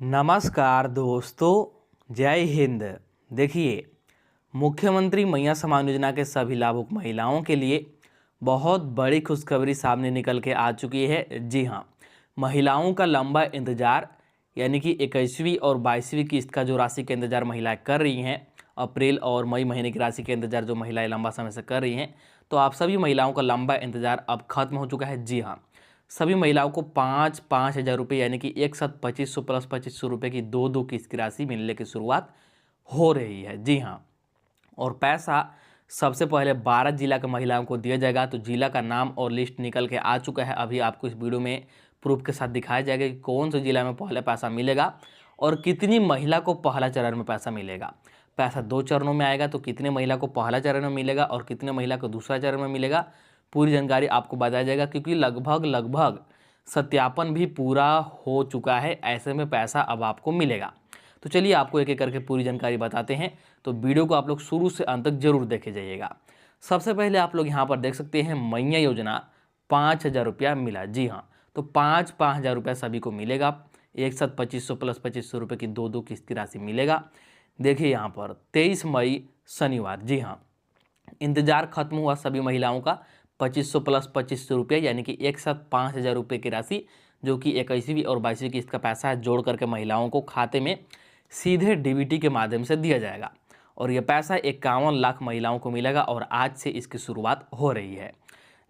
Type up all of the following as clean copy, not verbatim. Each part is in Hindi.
नमस्कार दोस्तों, जय हिंद। देखिए, मुख्यमंत्री मैया सम्मान योजना के सभी लाभुक महिलाओं के लिए बहुत बड़ी खुशखबरी सामने निकल के आ चुकी है। जी हाँ, महिलाओं का लंबा इंतजार यानी कि 21वीं और 22वीं किस्त का जो राशि का इंतजार महिलाएं कर रही हैं, अप्रैल और मई महीने की राशि के इंतजार जो महिलाएं लंबा समय से कर रही हैं, तो आप सभी महिलाओं का लंबा इंतजार अब खत्म हो चुका है। जी हाँ, सभी महिलाओं को 5,000 रुपये यानी कि एक साथ 2,500 प्लस 2,500 रुपये की दो किस्त की राशि मिलने की शुरुआत हो रही है। जी हाँ, और पैसा सबसे पहले 12 जिला के महिलाओं को दिया जाएगा। तो जिला का नाम और लिस्ट निकल के आ चुका है। अभी आपको इस वीडियो में प्रूफ के साथ दिखाया जाएगा कि कौन से जिला में पहले पैसा मिलेगा और कितनी महिला को पहला चरण में पैसा मिलेगा। पैसा 2 चरणों में आएगा, तो कितने महिला को पहला चरण में मिलेगा और कितने महिला को दूसरा चरण में मिलेगा, पूरी जानकारी आपको बताया जाएगा। क्योंकि लगभग सत्यापन भी पूरा हो चुका है, ऐसे में पैसा अब आपको मिलेगा। तो चलिए आपको एक एक करके पूरी जानकारी बताते हैं। तो वीडियो को आप लोग शुरू से अंत तक जरूर देखे जाइएगा। सबसे पहले आप लोग यहाँ पर देख सकते हैं मैया योजना 5,000 रुपया मिला। जी हाँ, तो 5,000 रुपया सभी को मिलेगा। एक साथ 2,500 प्लस 2,500 रुपये की दो किस्त की राशि मिलेगा। देखिए यहाँ पर 23 मई शनिवार, जी हाँ, इंतजार खत्म हुआ सभी महिलाओं का। 2,500 प्लस 2,500 रुपये यानी कि एक साथ 5,000 रुपये की राशि, जो कि 21वीं और 22वीं किस्त का पैसा है, जोड़ करके महिलाओं को खाते में सीधे डीबीटी के माध्यम से दिया जाएगा। और यह पैसा 51 लाख महिलाओं को मिलेगा और आज से इसकी शुरुआत हो रही है।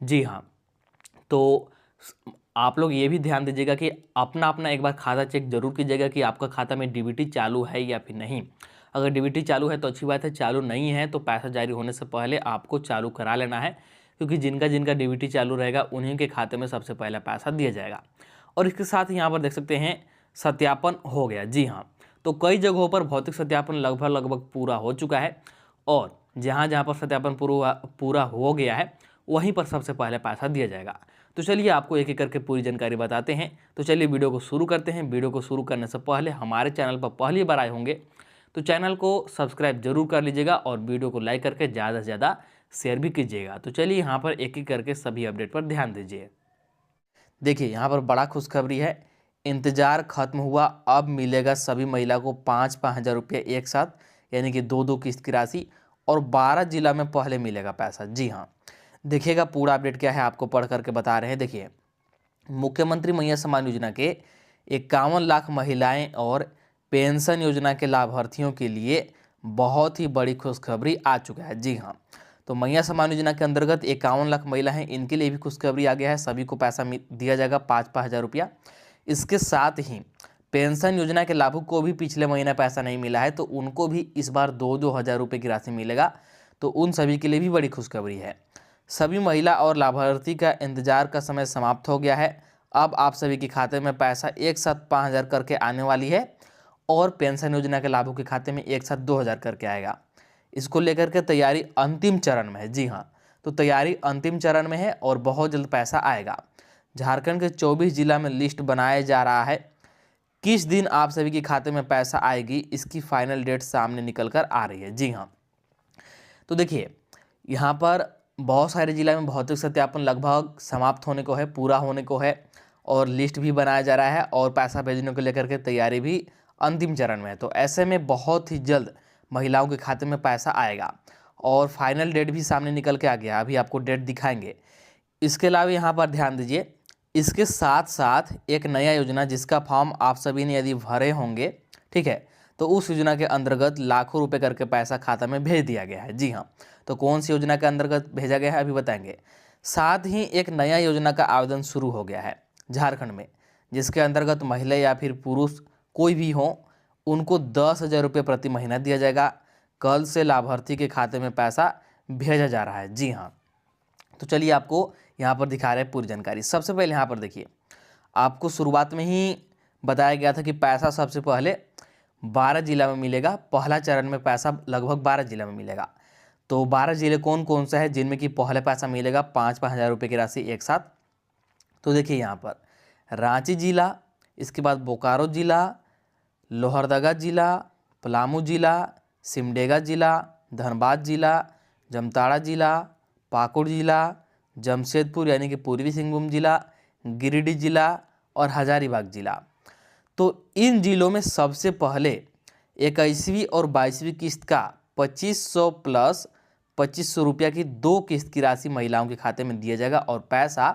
जी हाँ, तो आप लोग ये भी ध्यान दीजिएगा कि अपना अपना एक बार खाता चेक जरूर कीजिएगा कि आपका खाता में डीबीटी चालू है या फिर नहीं। अगर डीबीटी चालू है तो अच्छी बात है, चालू नहीं है तो पैसा जारी होने से पहले आपको चालू करा लेना है। क्योंकि जिनका जिनका डीबीटी चालू रहेगा उन्हीं के खाते में सबसे पहले पैसा दिया जाएगा। और इसके साथ ही यहाँ पर देख सकते हैं सत्यापन हो गया। जी हाँ, तो कई जगहों पर भौतिक सत्यापन लगभग पूरा हो चुका है और जहाँ जहाँ पर सत्यापन पूरा हो गया है वहीं पर सबसे पहले पैसा दिया जाएगा। तो चलिए आपको एक एक करके पूरी जानकारी बताते हैं। तो चलिए वीडियो को शुरू करते हैं। वीडियो को शुरू करने से पहले हमारे चैनल पर पहली बार आए होंगे तो चैनल को सब्सक्राइब जरूर कर लीजिएगा और वीडियो को लाइक करके ज़्यादा से ज़्यादा शेयर भी कीजिएगा। तो चलिए यहाँ पर एक एक करके सभी अपडेट पर ध्यान दीजिए। देखिए यहाँ पर बड़ा खुशखबरी है, इंतजार खत्म हुआ। अब मिलेगा सभी महिला को 5,000 रुपये एक साथ यानी कि दो किस्त की राशि और 12 जिला में पहले मिलेगा पैसा। जी हाँ, देखिएगा पूरा अपडेट क्या है आपको पढ़ करके बता रहे हैं। देखिए, मुख्यमंत्री मैया सम्मान योजना के 51 लाख महिलाएं और पेंशन योजना के लाभार्थियों के लिए बहुत ही बड़ी खुशखबरी आ चुका है। जी हाँ, तो मैया सम्मान योजना के अंतर्गत 51 लाख महिला हैं, इनके लिए भी खुशखबरी आ गया है। सभी को पैसा दिया जाएगा 5,000 रुपया। इसके साथ ही पेंशन योजना के लाभुक को भी पिछले महीने पैसा नहीं मिला है तो उनको भी इस बार 2,000 रुपये की राशि मिलेगा। तो उन सभी के लिए भी बड़ी खुशखबरी है। सभी महिला और लाभार्थी का इंतजार का समय समाप्त हो गया है। अब आप सभी के खाते में पैसा एक साथ 5,000 करके आने वाली है और पेंशन योजना के लाभों के खाते में एक साथ 2,000 करके आएगा। इसको लेकर के तैयारी अंतिम चरण में है। जी हाँ, तो तैयारी अंतिम चरण में है और बहुत जल्द पैसा आएगा। झारखंड के 24 जिला में लिस्ट बनाया जा रहा है। किस दिन आप सभी के खाते में पैसा आएगी इसकी फाइनल डेट सामने निकल कर आ रही है। जी हाँ, तो देखिए यहाँ पर बहुत सारे जिला में भौतिक सत्यापन लगभग समाप्त होने को है, पूरा होने को है और लिस्ट भी बनाया जा रहा है और पैसा भेजने को लेकर के तैयारी भी अंतिम चरण में है। तो ऐसे में बहुत ही जल्द महिलाओं के खाते में पैसा आएगा और फाइनल डेट भी सामने निकल के आ गया। अभी आपको डेट दिखाएंगे। इसके अलावा यहाँ पर ध्यान दीजिए, इसके साथ साथ एक नया योजना जिसका फॉर्म आप सभी ने यदि भरे होंगे, ठीक है, तो उस योजना के अंतर्गत लाखों रुपए करके पैसा खाता में भेज दिया गया है। जी हाँ, तो कौन सी योजना के अंतर्गत भेजा गया है अभी बताएंगे। साथ ही एक नया योजना का आवेदन शुरू हो गया है झारखंड में, जिसके अंतर्गत महिला या फिर पुरुष कोई भी हो उनको 10,000 रुपये प्रति महीना दिया जाएगा। कल से लाभार्थी के खाते में पैसा भेजा जा रहा है। जी हाँ, तो चलिए आपको यहाँ पर दिखा रहे हैं पूरी जानकारी। सबसे पहले यहाँ पर देखिए, आपको शुरुआत में ही बताया गया था कि पैसा सबसे पहले 12 जिला में मिलेगा। पहला चरण में पैसा लगभग 12 जिला में मिलेगा। तो 12 जिले कौन कौन सा है जिनमें कि पहले पैसा मिलेगा 5,000 रुपये की राशि एक साथ। तो देखिए यहाँ पर रांची जिला, इसके बाद बोकारो जिला, लोहरदगा जिला, पलामू जिला, सिमडेगा जिला, धनबाद जिला, जामताड़ा जिला, पाकुड़ जिला, जमशेदपुर यानी कि पूर्वी सिंहभूम जिला, गिरिडीह जिला और हजारीबाग जिला। तो इन जिलों में सबसे पहले 21वीं और 22वीं किस्त का 2500 प्लस 2500 रुपया की 2 किस्त की राशि महिलाओं के खाते में दिया जाएगा और पैसा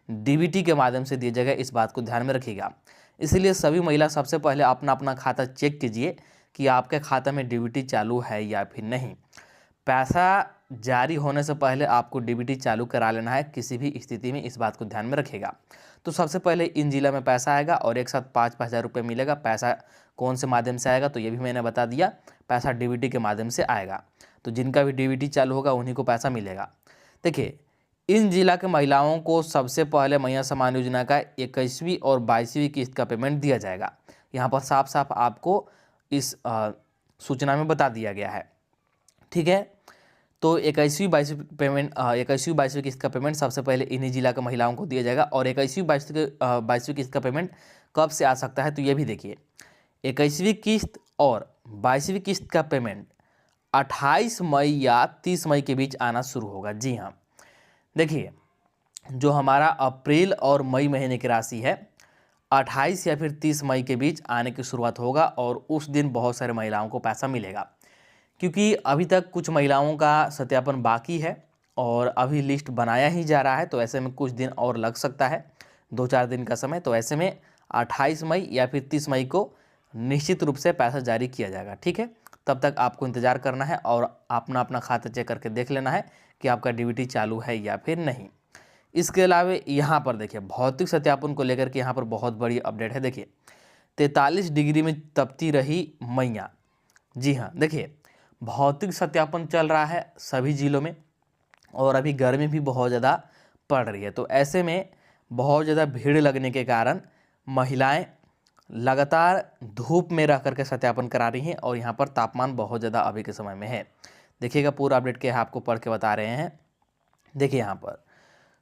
डीबीटी के माध्यम से दिया जाएगा। इस बात को ध्यान में रखिएगा। इसलिए सभी महिला सबसे पहले अपना अपना खाता चेक कीजिए कि आपके खाते में डीबीटी चालू है या फिर नहीं। पैसा जारी होने से पहले आपको डीबीटी चालू करा लेना है किसी भी स्थिति में, इस बात को ध्यान में रखिएगा। तो सबसे पहले इन जिला में पैसा आएगा और एक साथ 5-5 हज़ार रुपये मिलेगा। पैसा कौन से माध्यम से आएगा तो ये भी मैंने बता दिया, पैसा डीबीटी के माध्यम से आएगा। तो जिनका भी डीबीटी चालू होगा उन्हीं को पैसा मिलेगा। देखिए, इन जिला के महिलाओं को सबसे पहले मैया सम्मान योजना का 21वीं और 22वीं किस्त का पेमेंट दिया जाएगा। यहाँ पर साफ साफ आपको इस सूचना में बता दिया गया है, ठीक है। तो 21वीं 22वीं किस्त का पेमेंट सबसे पहले इन्हीं जिला के महिलाओं को दिया जाएगा। और 21वीं 22वीं किस्त का पेमेंट कब से आ सकता है तो ये भी देखिए, 21वीं किस्त और 22वीं किस्त का पेमेंट 28 मई या 30 मई के बीच आना शुरू होगा। जी हाँ, देखिए, जो हमारा अप्रैल और मई महीने की राशि है 28 या फिर 30 मई के बीच आने की शुरुआत होगा और उस दिन बहुत सारे महिलाओं को पैसा मिलेगा। क्योंकि अभी तक कुछ महिलाओं का सत्यापन बाकी है और अभी लिस्ट बनाया ही जा रहा है, तो ऐसे में कुछ दिन और लग सकता है, 2-4 दिन का समय। तो ऐसे में 28 मई या फिर 30 मई को निश्चित रूप से पैसा जारी किया जाएगा, ठीक है। तब तक आपको इंतज़ार करना है और अपना अपना खाता चेक करके देख लेना है कि आपका डीबीटी चालू है या फिर नहीं। इसके अलावा यहाँ पर देखिए, भौतिक सत्यापन को लेकर के यहाँ पर बहुत बड़ी अपडेट है। देखिए, 43 डिग्री में तपती रही मैया। जी हाँ, देखिए, भौतिक सत्यापन चल रहा है सभी जिलों में और अभी गर्मी भी बहुत ज़्यादा पड़ रही है। तो ऐसे में बहुत ज़्यादा भीड़ लगने के कारण महिलाएं लगातार धूप में रह करके सत्यापन करा रही हैं और यहाँ पर तापमान बहुत ज़्यादा अभी के समय में है। देखिएगा, पूरा अपडेट के आपको पढ़ के बता रहे हैं। देखिए, यहाँ पर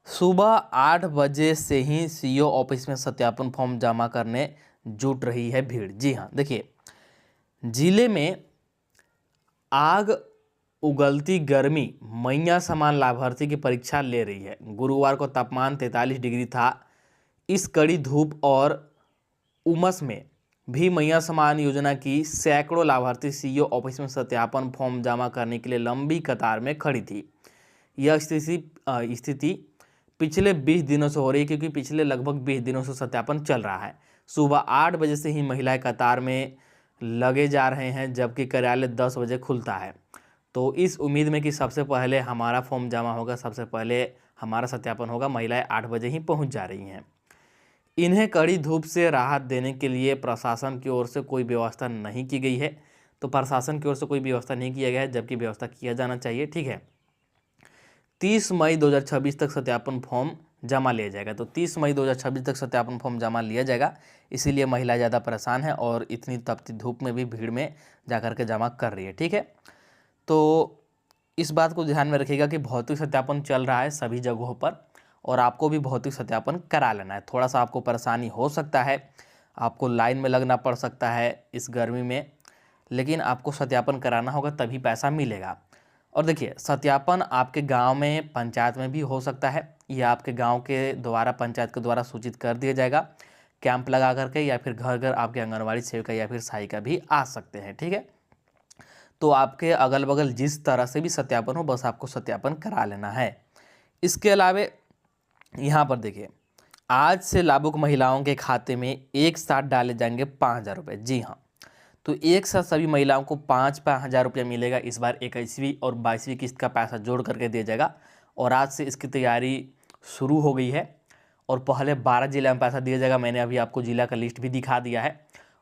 सुबह 8 बजे से ही सीईओ ऑफिस में सत्यापन फॉर्म जमा करने जुट रही है भीड़। जी हाँ, देखिए, जिले में आग उगलती गर्मी मैया समान लाभार्थी की परीक्षा ले रही है। गुरुवार को तापमान 43 डिग्री था। इस कड़ी धूप और उमस में भी मैया सम्मान योजना की सैकड़ों लाभार्थी सीईओ ऑफिस में सत्यापन फॉर्म जमा करने के लिए लंबी कतार में खड़ी थी। यह स्थिति पिछले 20 दिनों से हो रही है, क्योंकि पिछले लगभग 20 दिनों से सत्यापन चल रहा है। सुबह 8 बजे से ही महिलाएं कतार में लगे जा रहे हैं, जबकि कार्यालय 10 बजे खुलता है। तो इस उम्मीद में कि सबसे पहले हमारा फॉर्म जमा होगा, सबसे पहले हमारा सत्यापन होगा, महिलाएं 8 बजे ही पहुंच जा रही हैं। इन्हें कड़ी धूप से राहत देने के लिए प्रशासन की ओर से कोई व्यवस्था नहीं की गई है। तो प्रशासन की ओर से कोई व्यवस्था नहीं किया गया है, जबकि व्यवस्था किया जाना चाहिए, ठीक है। 30 मई 2026 तक सत्यापन फॉर्म जमा लिया जाएगा। तो 30 मई 2026 तक सत्यापन फॉर्म जमा लिया जाएगा। इसीलिए महिला ज़्यादा परेशान है और इतनी तपती धूप में भी भीड़ में जाकर के जमा कर रही है, ठीक है। तो इस बात को ध्यान में रखिएगा कि भौतिक सत्यापन चल रहा है सभी जगहों पर और आपको भी भौतिक सत्यापन करा लेना है। थोड़ा सा आपको परेशानी हो सकता है, आपको लाइन में लगना पड़ सकता है इस गर्मी में, लेकिन आपको सत्यापन कराना होगा, तभी पैसा मिलेगा। और देखिए, सत्यापन आपके गांव में पंचायत में भी हो सकता है या आपके गांव के द्वारा पंचायत के द्वारा सूचित कर दिया जाएगा कैंप लगा करके, या फिर घर घर आपके आंगनवाड़ी सेविका या फिर सहायिका भी आ सकते हैं, ठीक है। तो आपके अगल बगल जिस तरह से भी सत्यापन हो, बस आपको सत्यापन करा लेना है। इसके अलावा यहाँ पर देखिए, आज से लाभुक महिलाओं के खाते में एक साथ डाले जाएंगे 5,000 रुपये। जी हाँ, तो एक साथ सभी महिलाओं को 5-5 हज़ार रुपया मिलेगा। इस बार 21वीं और 22वीं किस्त का पैसा जोड़ करके दिया जाएगा और आज से इसकी तैयारी शुरू हो गई है और पहले 12 जिला में पैसा दिया जाएगा। मैंने अभी आपको जिला का लिस्ट भी दिखा दिया है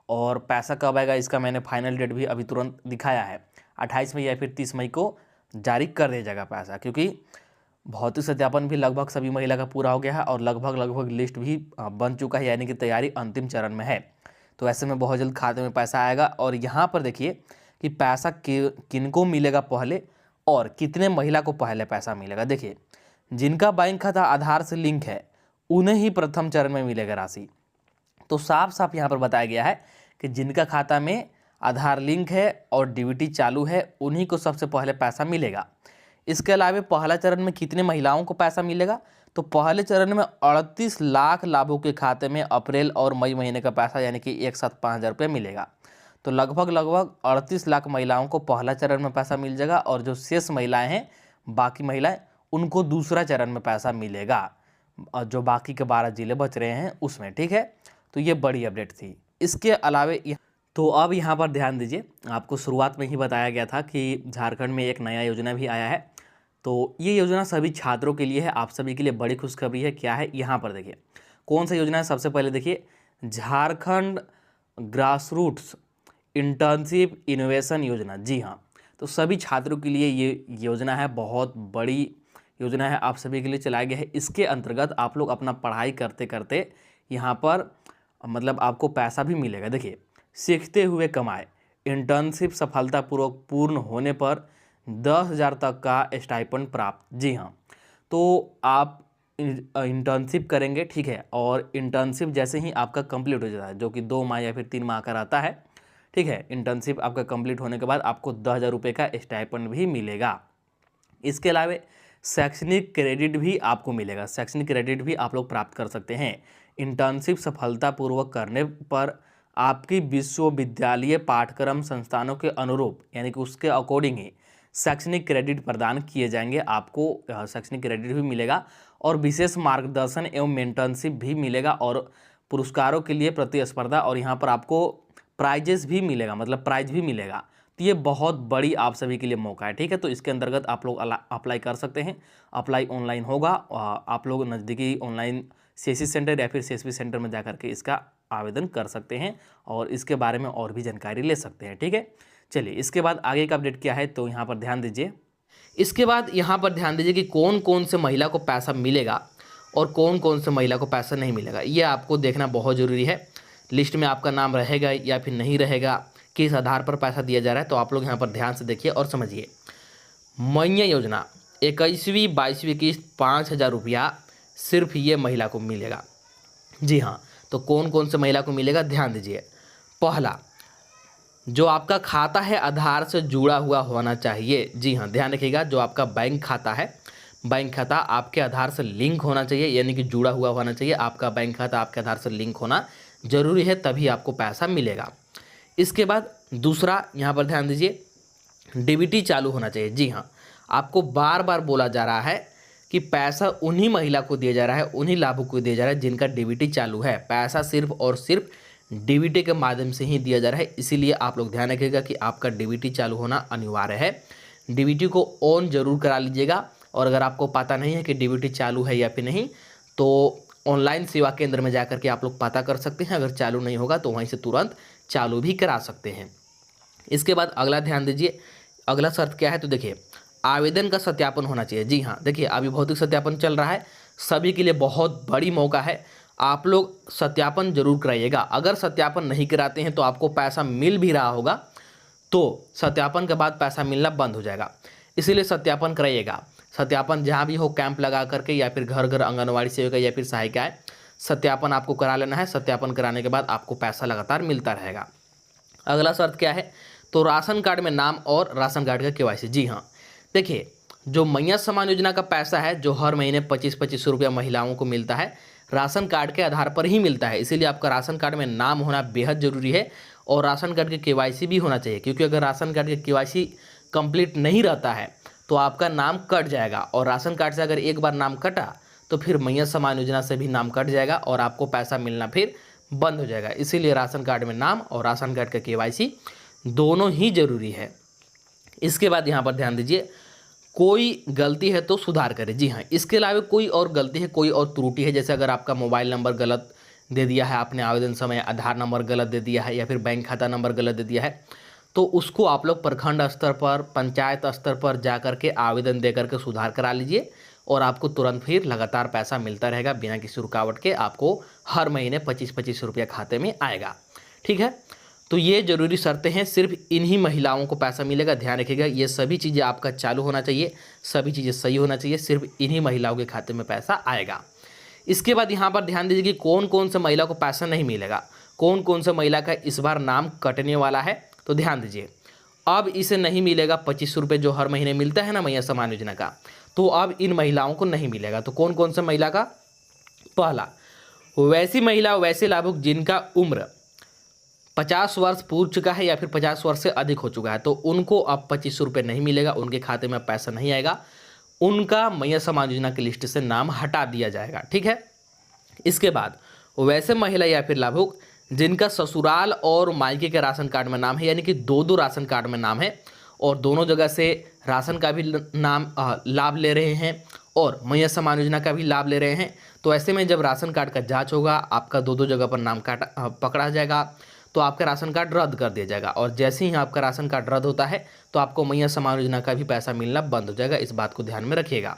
और पैसा कब आएगा इसका मैंने फाइनल डेट भी अभी तुरंत दिखाया है। 28 मई या फिर 30 मई को जारी कर दिया जाएगा पैसा, क्योंकि भौतिक सत्यापन भी लगभग सभी महिला का पूरा हो गया है और लगभग लिस्ट भी बन चुका है, यानी कि तैयारी अंतिम चरण में है। तो ऐसे में बहुत जल्द खाते में पैसा आएगा। और यहाँ पर देखिए कि पैसा किनको मिलेगा पहले और कितने महिला को पहले पैसा मिलेगा। देखिए, जिनका बैंक खाता आधार से लिंक है उन्हें ही प्रथम चरण में मिलेगा राशि। तो साफ साफ यहाँ पर बताया गया है कि जिनका खाता में आधार लिंक है और डीबीटी चालू है उन्हीं को सबसे पहले पैसा मिलेगा। इसके अलावा पहला चरण में कितने महिलाओं को पैसा मिलेगा, तो पहले चरण में 38 लाख लाभुक के खाते में अप्रैल और मई महीने का पैसा यानी कि एक साथ 5,000 रुपये मिलेगा। तो लगभग 38 लाख महिलाओं को पहला चरण में पैसा मिल जाएगा और जो शेष महिलाएं हैं, बाकी महिलाएं, उनको दूसरा चरण में पैसा मिलेगा, और जो बाकी के 12 जिले बच रहे हैं उसमें। ठीक है, तो ये बड़ी अपडेट थी। इसके अलावे तो अब यहाँ पर ध्यान दीजिए, आपको शुरुआत में ही बताया गया था कि झारखंड में एक नया योजना भी आया है। तो ये योजना सभी छात्रों के लिए है, आप सभी के लिए बड़ी खुशखबरी है। क्या है यहाँ पर देखिए, कौन सा योजना है। सबसे पहले देखिए, झारखंड ग्रासरूट्स इंटर्नशिप इनोवेशन योजना। जी हाँ, तो सभी छात्रों के लिए ये योजना है, बहुत बड़ी योजना है, आप सभी के लिए चलाया गया है। इसके अंतर्गत आप लोग अपना पढ़ाई करते करते यहाँ पर मतलब आपको पैसा भी मिलेगा। देखिए, सीखते हुए कमाए, इंटर्नशिप सफलतापूर्वक पूर्ण होने पर 10,000 तक का स्टाइपेंड प्राप्त। जी हाँ, तो आप इंटर्नशिप करेंगे, ठीक है, और इंटर्नशिप जैसे ही आपका कंप्लीट हो जाता है, जो कि 2 माह या फिर 3 माह का रहता है, ठीक है, इंटर्नशिप आपका कंप्लीट होने के बाद आपको 10,000 रुपये का स्टाइपेंड भी मिलेगा। इसके अलावा शैक्षणिक क्रेडिट भी आपको मिलेगा, शैक्षणिक क्रेडिट भी आप लोग प्राप्त कर सकते हैं। इंटर्नशिप सफलतापूर्वक करने पर आपकी विश्वविद्यालय पाठ्यक्रम संस्थानों के अनुरूप यानी कि उसके अकॉर्डिंग ही शैक्षणिक क्रेडिट प्रदान किए जाएंगे। आपको शैक्षणिक क्रेडिट भी मिलेगा और विशेष मार्गदर्शन एवं मेंटरशिप भी मिलेगा और पुरस्कारों के लिए प्रतिस्पर्धा, और यहाँ पर आपको प्राइजेस भी मिलेगा, मतलब प्राइज भी मिलेगा। तो ये बहुत बड़ी आप सभी के लिए मौका है। ठीक है, तो इसके अंतर्गत आप लोग अप्लाई कर सकते हैं। अप्लाई ऑनलाइन होगा, आप लोग नज़दीकी ऑनलाइन सीएससी सेंटर या फिर सीएसपी सेंटर में जाकर के इसका आवेदन कर सकते हैं और इसके बारे में और भी जानकारी ले सकते हैं। ठीक है, चलिए इसके बाद आगे का अपडेट क्या है, तो यहाँ पर ध्यान दीजिए। इसके बाद यहाँ पर ध्यान दीजिए कि कौन कौन से महिला को पैसा मिलेगा और कौन कौन से महिला को पैसा नहीं मिलेगा, ये आपको देखना बहुत ज़रूरी है। लिस्ट में आपका नाम रहेगा या फिर नहीं रहेगा, किस आधार पर पैसा दिया जा रहा है, तो आप लोग यहाँ पर ध्यान से देखिए और समझिए। मैया योजना 21वीं 22वीं किस्त 5,000 रुपया सिर्फ ये महिला को मिलेगा। जी हाँ, तो कौन कौन से महिला को मिलेगा, ध्यान दीजिए। पहला, जो आपका खाता है आधार से जुड़ा हुआ होना चाहिए। जी हाँ, ध्यान रखिएगा, जो आपका बैंक खाता है, बैंक खाता आपके आधार से लिंक होना चाहिए, यानी कि जुड़ा हुआ होना चाहिए। आपका बैंक खाता आपके आधार से लिंक होना जरूरी है, तभी आपको पैसा मिलेगा। इसके बाद दूसरा, यहाँ पर ध्यान दीजिए, डीबीटी चालू होना चाहिए। जी हाँ, आपको बार बार बोला जा रहा है कि पैसा उन्हीं महिला को दिया जा रहा है, उन्हीं लाभुक को दिया जा रहा है जिनका डीबीटी चालू है। पैसा सिर्फ और सिर्फ डीबीटी के माध्यम से ही दिया जा रहा है, इसीलिए आप लोग ध्यान रखिएगा कि आपका डीबीटी चालू होना अनिवार्य है। डीबीटी को ऑन जरूर करा लीजिएगा, और अगर आपको पता नहीं है कि डीबीटी चालू है या फिर नहीं, तो ऑनलाइन सेवा केंद्र में जाकर के आप लोग पता कर सकते हैं। अगर चालू नहीं होगा तो वहीं से तुरंत चालू भी करा सकते हैं। इसके बाद अगला ध्यान दीजिए, अगला शर्त क्या है, तो देखिए आवेदन का सत्यापन होना चाहिए। जी हाँ, देखिए अभी भौतिक सत्यापन चल रहा है, सभी के लिए बहुत बड़ी मौका है, आप लोग सत्यापन जरूर कराइएगा। अगर सत्यापन नहीं कराते हैं तो आपको पैसा मिल भी रहा होगा, तो सत्यापन के बाद पैसा मिलना बंद हो जाएगा, इसीलिए सत्यापन कराइएगा। सत्यापन जहाँ भी हो, कैंप लगा करके या फिर घर घर आंगनवाड़ी सेविका या फिर सहायिकाएं, सत्यापन आपको करा लेना है। सत्यापन कराने के बाद आपको पैसा लगातार मिलता रहेगा। अगला शर्त क्या है, तो राशन कार्ड में नाम और राशन कार्ड का केवाईसी। जी हाँ, देखिए जो मैया सम्मान योजना का पैसा है, जो हर महीने 25-25 रुपया महिलाओं को मिलता है, राशन कार्ड के आधार पर ही मिलता है। इसीलिए आपका राशन कार्ड में नाम होना बेहद ज़रूरी है और राशन कार्ड के केवाईसी भी होना चाहिए, क्योंकि अगर राशन कार्ड के केवाईसी कंप्लीट नहीं रहता है तो आपका नाम कट जाएगा, और राशन कार्ड से अगर एक बार नाम कटा तो फिर मैया सम्मान योजना से भी नाम कट जाएगा और आपको पैसा मिलना फिर बंद हो जाएगा। इसीलिए राशन कार्ड में नाम और राशन कार्ड का केवाईसी दोनों ही जरूरी है। इसके बाद यहाँ पर ध्यान दीजिए, कोई गलती है तो सुधार करें। जी हाँ, इसके अलावा कोई और गलती है, कोई और त्रुटि है, जैसे अगर आपका मोबाइल नंबर गलत दे दिया है आपने आवेदन समय, आधार नंबर गलत दे दिया है या फिर बैंक खाता नंबर गलत दे दिया है, तो उसको आप लोग प्रखंड स्तर पर, पंचायत स्तर पर जा कर के आवेदन दे करके सुधार करा लीजिए और आपको तुरंत फिर लगातार पैसा मिलता रहेगा बिना किसी रुकावट के। आपको हर महीने 25-25 रुपया खाते में आएगा। ठीक है, तो ये जरूरी शर्तें हैं, सिर्फ इन्हीं महिलाओं को पैसा मिलेगा। ध्यान रखिएगा, ये सभी चीज़ें आपका चालू होना चाहिए, सभी चीज़ें सही होना चाहिए, सिर्फ इन्हीं महिलाओं के खाते में पैसा आएगा। इसके बाद यहाँ पर ध्यान दीजिए कि कौन कौन से महिला को पैसा नहीं मिलेगा, कौन कौन से महिला का इस बार नाम कटने वाला है। तो ध्यान दीजिए, अब इसे नहीं मिलेगा 25 रुपये जो हर महीने मिलता है ना मैया सम्मान योजना का, तो अब इन महिलाओं को नहीं मिलेगा। तो कौन कौन सा महिला का? पहला, वैसी महिला वैसे लाभुक जिनका उम्र 50 वर्ष पूर्व चुका है या फिर 50 वर्ष से अधिक हो चुका है, तो उनको अब 2500 रुपये नहीं मिलेगा, उनके खाते में पैसा नहीं आएगा, उनका मैया समाज योजना की लिस्ट से नाम हटा दिया जाएगा। ठीक है। इसके बाद वैसे महिला या फिर लाभुक जिनका ससुराल और मायके के राशन कार्ड में नाम है, यानी कि दो राशन कार्ड में नाम है और दोनों जगह से राशन का भी नाम लाभ ले रहे हैं और मैया समाज योजना का भी लाभ ले रहे हैं, तो ऐसे में जब राशन कार्ड का जांच होगा, आपका दो जगह पर नाम पकड़ा जाएगा, तो आपका राशन कार्ड रद्द कर दिया जाएगा और जैसे ही आपका राशन कार्ड रद्द होता है तो आपको मैया समाज योजना का भी पैसा मिलना बंद हो जाएगा। इस बात को ध्यान में रखिएगा।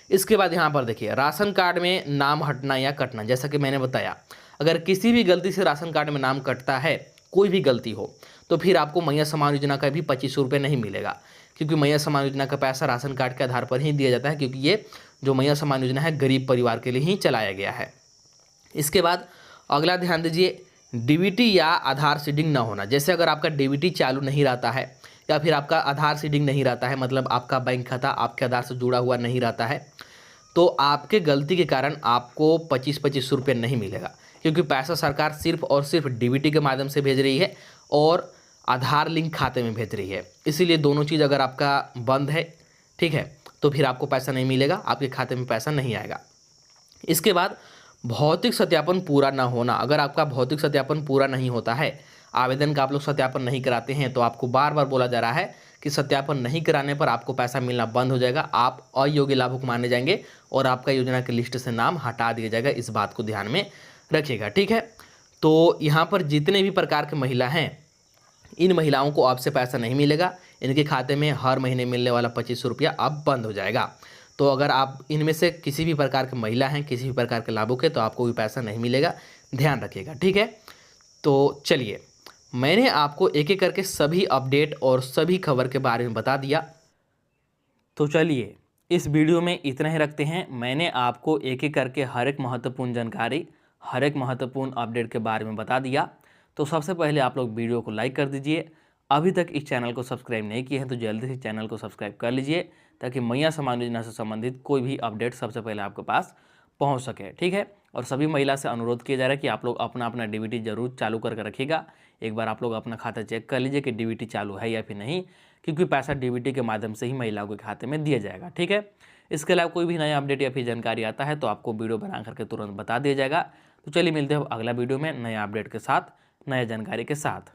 इसके बाद यहाँ पर देखिए, राशन कार्ड में नाम हटना या कटना, जैसा कि मैंने बताया, अगर किसी भी गलती से राशन कार्ड में नाम कटता है, कोई भी गलती हो, तो फिर आपको मैया समाज योजना का भी 2500 रुपये नहीं मिलेगा, क्योंकि मैया समाज योजना का पैसा राशन कार्ड के आधार पर ही दिया जाता है, क्योंकि ये जो मैया समाज योजना है गरीब परिवार के लिए ही चलाया गया है। इसके बाद अगला ध्यान दीजिए, डीबीटी या आधार सीडिंग न होना। जैसे अगर आपका डीबीटी चालू नहीं रहता है या फिर आपका आधार सीडिंग नहीं रहता है, मतलब आपका बैंक खाता आपके आधार से जुड़ा हुआ नहीं रहता है, तो आपके गलती के कारण आपको 2500 रुपये नहीं मिलेगा, क्योंकि पैसा सरकार सिर्फ और सिर्फ डीबीटी के माध्यम से भेज रही है और आधार लिंक खाते में भेज रही है। इसीलिए दोनों चीज़ अगर आपका बंद है, ठीक है, तो फिर आपको पैसा नहीं मिलेगा, आपके खाते में पैसा नहीं आएगा। इसके बाद भौतिक सत्यापन पूरा ना होना। अगर आपका भौतिक सत्यापन पूरा नहीं होता है, आवेदन का आप लोग सत्यापन नहीं कराते हैं, तो आपको बार बार बोला जा रहा है कि सत्यापन नहीं कराने पर आपको पैसा मिलना बंद हो जाएगा, आप अयोग्य लाभुक माने जाएंगे और आपका योजना की लिस्ट से नाम हटा दिया जाएगा। इस बात को ध्यान में रखिएगा। ठीक है। तो यहाँ पर जितने भी प्रकार की महिला हैं, इन महिलाओं को आपसे पैसा नहीं मिलेगा, इनके खाते में हर महीने मिलने वाला 2500 रुपया अब बंद हो जाएगा। तो अगर आप इनमें से किसी भी प्रकार की महिला हैं, किसी भी प्रकार के लाभुक है, तो आपको भी पैसा नहीं मिलेगा, ध्यान रखिएगा। ठीक है। तो चलिए, मैंने आपको एक एक करके सभी अपडेट और सभी खबर के बारे में बता दिया। तो चलिए, इस वीडियो में इतना ही रखते हैं। मैंने आपको एक एक करके हर एक महत्वपूर्ण जानकारी, हर एक महत्वपूर्ण अपडेट के बारे में बता दिया। तो सबसे पहले आप लोग वीडियो को लाइक कर दीजिए। अभी तक इस चैनल को सब्सक्राइब नहीं किए हैं तो जल्दी से चैनल को सब्सक्राइब कर लीजिए, ताकि मैया समाज योजना से संबंधित कोई भी अपडेट सबसे पहले आपके पास पहुंच सके। ठीक है। और सभी महिला से अनुरोध किया जा रहा है कि आप लोग अपना अपना डीबीटी जरूर चालू करके रखिएगा। एक बार आप लोग अपना खाता चेक कर लीजिए कि डीबीटी चालू है या फिर नहीं, क्योंकि पैसा डीबीटी के माध्यम से ही महिलाओं के खाते में दिया जाएगा। ठीक है। इसके अलावा कोई भी नया अपडेट या फिर जानकारी आता है तो आपको वीडियो बना करके तुरंत बता दिया जाएगा। तो चलिए, मिलते हैं अगला वीडियो में नया अपडेट के साथ, नया जानकारी के साथ।